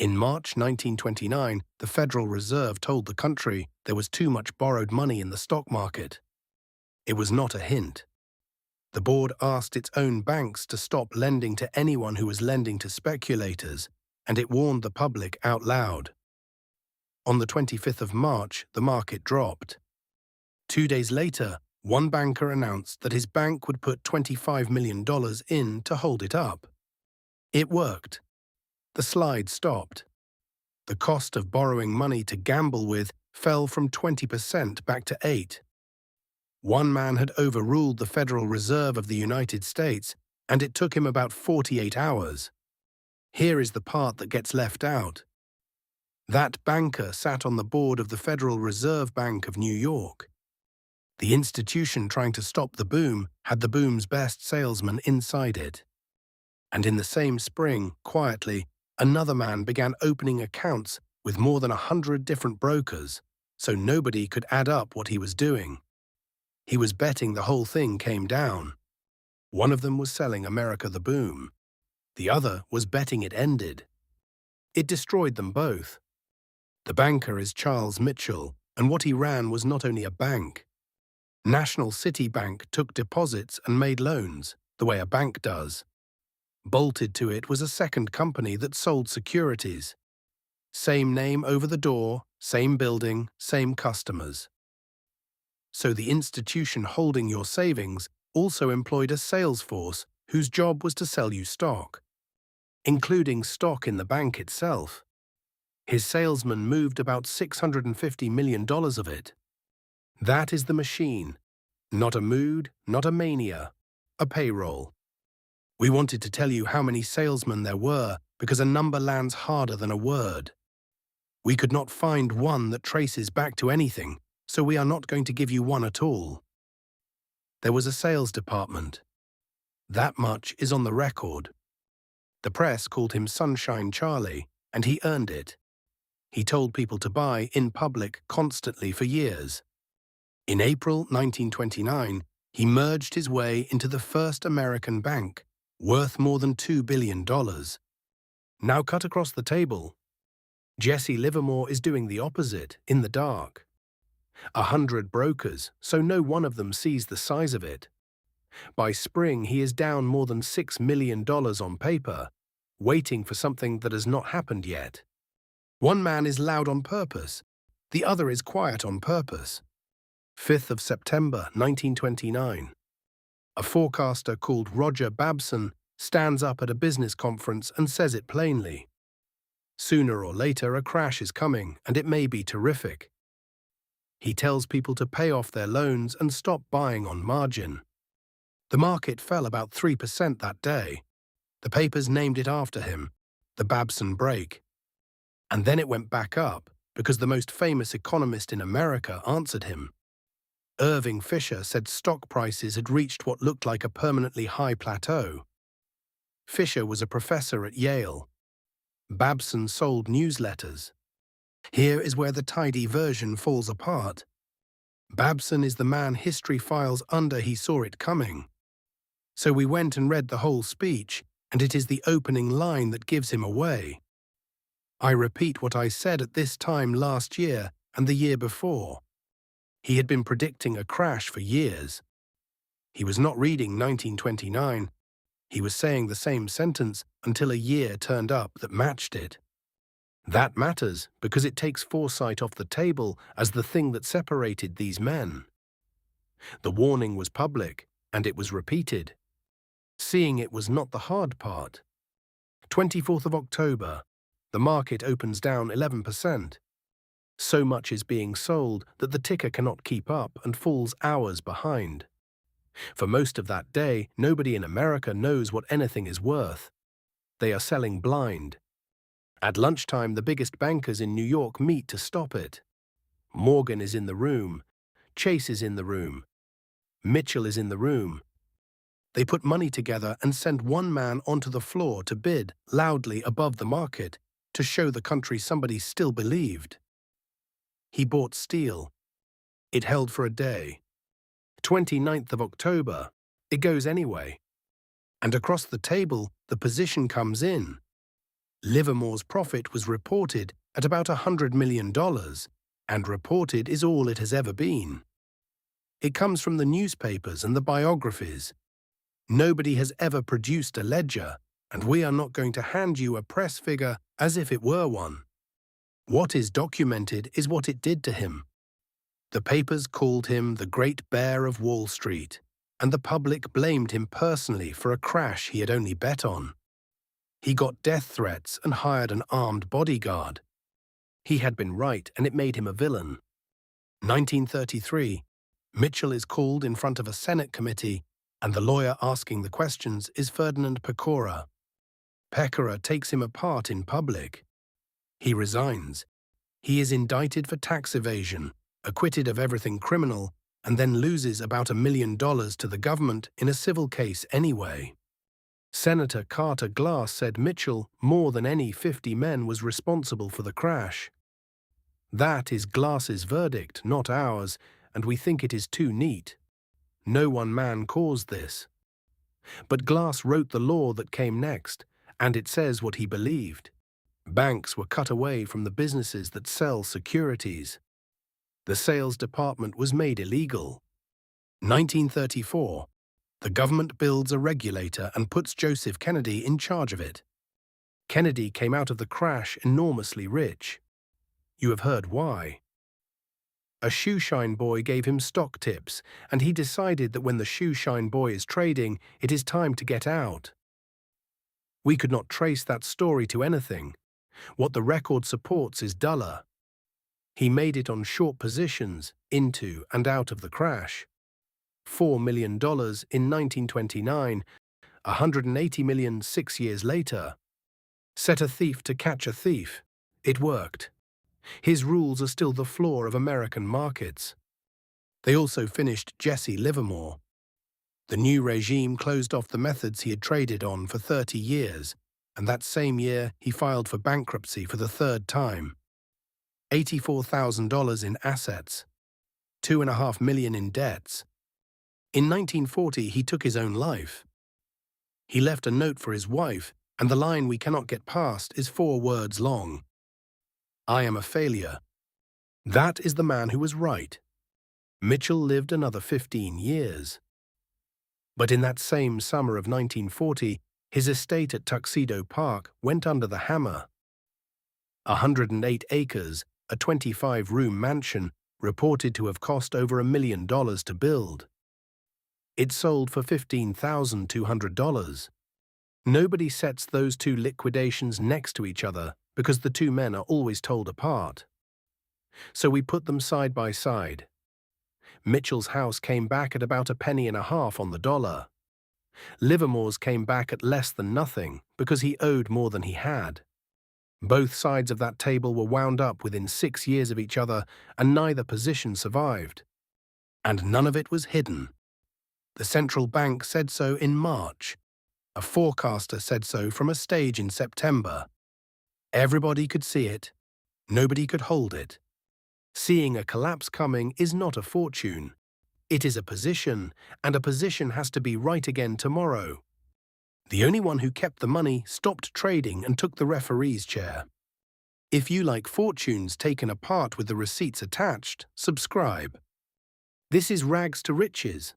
In March 1929, the Federal Reserve told the country there was too much borrowed money in the stock market. It was not a hint. The board asked its own banks to stop lending to anyone who was lending to speculators, and it warned the public out loud. On the 25th of March, the market dropped. 2 days later, one banker announced that his bank would put $25 million in to hold it up. It worked. The slide stopped. The cost of borrowing money to gamble with fell from 20% back to 8%. One man had overruled the Federal Reserve of the United States, and it took him about 48 hours. Here is the part that gets left out. That banker sat on the board of the Federal Reserve Bank of New York. The institution trying to stop the boom had the boom's best salesman inside it. And in the same spring, quietly, another man began opening accounts with more than 100 different brokers, so nobody could add up what he was doing. He was betting the whole thing came down. One of them was selling America the boom. The other was betting it ended. It destroyed them both. The banker is Charles Mitchell, and what he ran was not only a bank. National City Bank took deposits and made loans, the way a bank does. Bolted to it was a second company that sold securities. Same name over the door, same building, same customers. So the institution holding your savings also employed a sales force whose job was to sell you stock, including stock in the bank itself. His salesman moved about $650 million of it. That is the machine. Not a mood, not a mania, a payroll. We wanted to tell you how many salesmen there were because a number lands harder than a word. We could not find one that traces back to anything, so we are not going to give you one at all. There was a sales department. That much is on the record. The press called him Sunshine Charlie, and he earned it. He told people to buy in public constantly for years. In April 1929, he merged his way into the first American bank, worth more than $2 billion. Now cut across the table. Jesse Livermore is doing the opposite, in the dark. 100 brokers, so no one of them sees the size of it. By spring, he is down more than $6 million on paper, waiting for something that has not happened yet. One man is loud on purpose. The other is quiet on purpose. 5th of September, 1929. A forecaster called Roger Babson stands up at a business conference and says it plainly. Sooner or later, a crash is coming, and it may be terrific. He tells people to pay off their loans and stop buying on margin. The market fell about 3% that day. The papers named it after him, the Babson break. And then it went back up because the most famous economist in America answered him. Irving Fisher said stock prices had reached what looked like a permanently high plateau. Fisher was a professor at Yale. Babson sold newsletters. Here is where the tidy version falls apart. Babson is the man history files under he saw it coming. So we went and read the whole speech, and it is the opening line that gives him away. I repeat what I said at this time last year and the year before. He had been predicting a crash for years. He was not reading 1929. He was saying the same sentence until a year turned up that matched it. That matters because it takes foresight off the table as the thing that separated these men. The warning was public, and it was repeated. Seeing it was not the hard part. 24th of October, the market opens down 11%. So much is being sold that the ticker cannot keep up and falls hours behind. For most of that day, nobody in America knows what anything is worth. They are selling blind. At lunchtime, the biggest bankers in New York meet to stop it. Morgan is in the room. Chase is in the room. Mitchell is in the room. They put money together and send one man onto the floor to bid loudly above the market to show the country somebody still believed. He bought steel. It held for a day. 29th of October, it goes anyway. And across the table, the position comes in. Livermore's profit was reported at about $100 million, and reported is all it has ever been. It comes from the newspapers and the biographies. Nobody has ever produced a ledger, and we are not going to hand you a press figure as if it were one. What is documented is what it did to him. The papers called him the Great Bear of Wall Street, and the public blamed him personally for a crash he had only bet on. He got death threats and hired an armed bodyguard. He had been right, and it made him a villain. 1933, Mitchell is called in front of a Senate committee, and the lawyer asking the questions is Ferdinand Pecora. Pecora takes him apart in public. He resigns. He is indicted for tax evasion, acquitted of everything criminal, and then loses about $1 million to the government in a civil case anyway. Senator Carter Glass said Mitchell, more than any 50 men, was responsible for the crash. That is Glass's verdict, not ours, and we think it is too neat. No one man caused this. But Glass wrote the law that came next, and it says what he believed. Banks were cut away from the businesses that sell securities. The sales department was made illegal. 1934. The government builds a regulator and puts Joseph Kennedy in charge of it. Kennedy came out of the crash enormously rich. You have heard why. A shoeshine boy gave him stock tips, and he decided that when the shoeshine boy is trading, it is time to get out. We could not trace that story to anything. What the record supports is duller. He made it on short positions, into and out of the crash. $4 million in 1929, $180 million 6 years later. Set a thief to catch a thief. It worked. His rules are still the floor of American markets. They also finished Jesse Livermore. The new regime closed off the methods he had traded on for 30 years, and that same year he filed for bankruptcy for the third time. $84,000 in assets, $2.5 million in debts. In 1940, he took his own life. He left a note for his wife, and the line we cannot get past is 4 words long. I am a failure. That is the man who was right. Mitchell lived another 15 years. But in that same summer of 1940, his estate at Tuxedo Park went under the hammer. 108 acres, a 25-room mansion, reported to have cost over $1 million to build. It sold for $15,200. Nobody sets those two liquidations next to each other because the two men are always told apart. So we put them side by side. Mitchell's house came back at about $0.015 on the dollar. Livermore's came back at less than nothing because he owed more than he had. Both sides of that table were wound up within 6 years of each other, and neither position survived. And none of it was hidden. The central bank said so in March. A forecaster said so from a stage in September. Everybody could see it. Nobody could hold it. Seeing a collapse coming is not a fortune. It is a position, and a position has to be right again tomorrow. The only one who kept the money stopped trading and took the referee's chair. If you like fortunes taken apart with the receipts attached, subscribe. This is Rags to Riches.